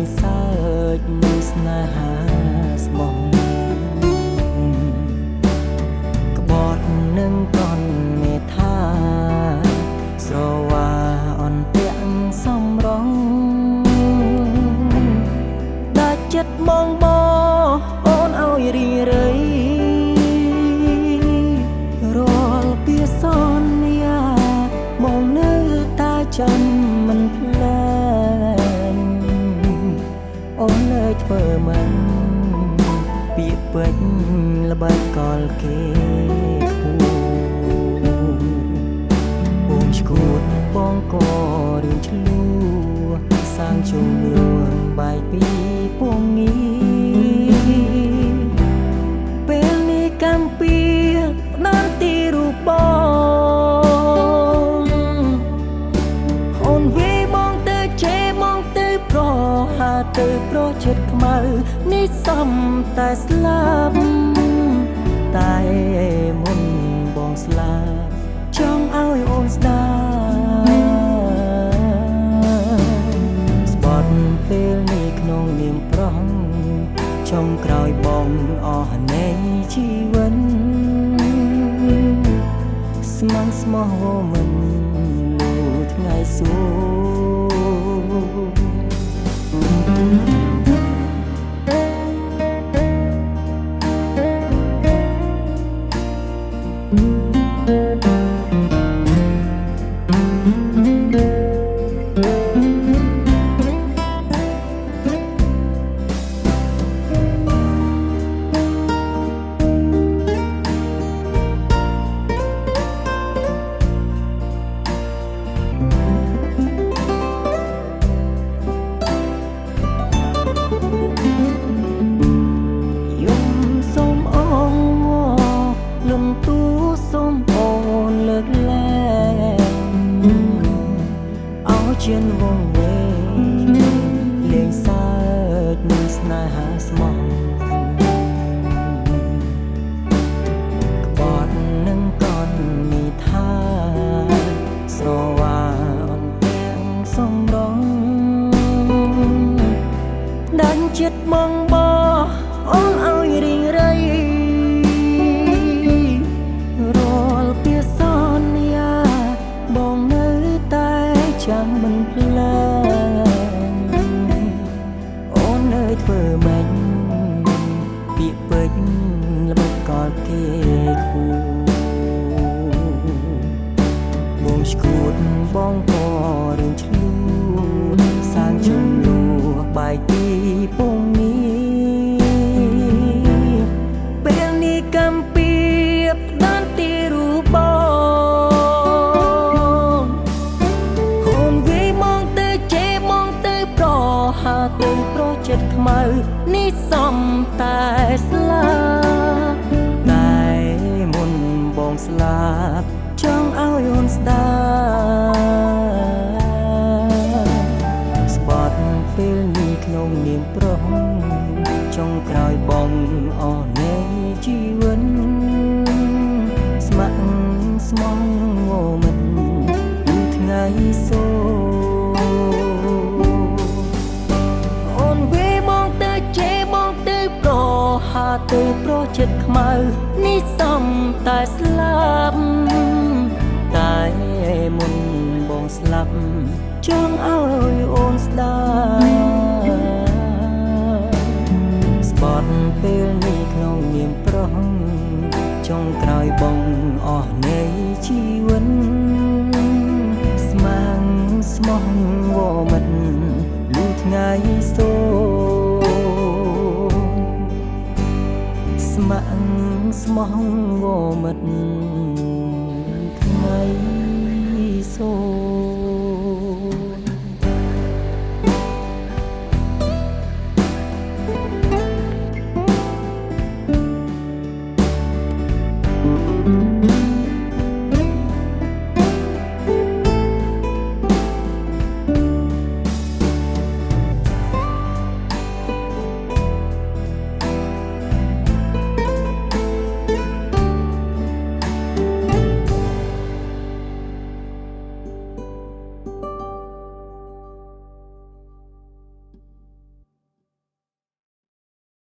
ងសើចនឹងស្នេហាស្មោះក្បត់នឹងកនមេថាស្រវាអន់ពាក់សំរងដាច់ចិត្តបងអូនឲ្យរីរៃរាល់ពាសន្យាបងនៅតែចាំមិនភ្លេចអូនលើធ្វើមិនពាក្យពេចន៍ល្បែកកលគេបងឈួតបងក៏រឿងឆ្លួសាងជុំរឿងបាយពីពងងីពេលនេះកម្ពីផ្ដាល់ទីរូបបងអូនវាបងទៅជេបងទៅប្រហាទៅប្រចិត្តខ្មៅនេះសំតែស្លាប់តែមុនបងស្លាប់ចង់ឲ្យអូនស្ដាប់ស្បត់ពេលនេះក្នុងនាមប្រុសចុងក្រោយបងអស់នៃជីវិតស្មងស្មោះមិនលូថ្ងៃសួជឿនវងវែងលេងសើចនឹងស្នេហាស្មោះក្បត់នឹងកនមីថាស្រវាអន់ទាំងសំរងដាច់ចិត្តបងអូនឲ្យរីងរៃរាល់ពាក្យសន្យាបងនៅតែចាំមិនភ្លេចអូននៅធ្វើមិនពាក្យពេចន៍ល្បិចកលគេគូបងឈួតបងក៏រឿងឆ្លួសាងជុំលួបាយពីពងនេះពេលនេះកម្ពីផ្ដាល់ទីរូបបងអូនវាមកទៅជេមកទៅប្រហាទៅប្រចិត្តខ្មៅនេះសំតែស្លាប់តែមុនបងស្លាប់ចង់ឲ្យអូនស្ដាប់ស្បត់ពេលនេះក្នុងនាមប្រុសចុងក្រោយបងអស់នៃជីវិតស្ម័គ្រស្មងមិនថ្ងៃសូអូនវាបងទៅជេបងទៅប្រហាទៅប្រចិត្តខ្មៅនេះសំតែស្លាប់តែមុនបងស្លាប់ចង់ឲ្យអូនស្ដាប់ស្បត់ពេលនេះក្នុងនាមប្រុសចុងក្រោយបងអស់នៃជីវិតស្មាំងស្មោះវមិតលូថ្ងៃសូស្មាំងស្មោះវមិតថ្ងៃសូ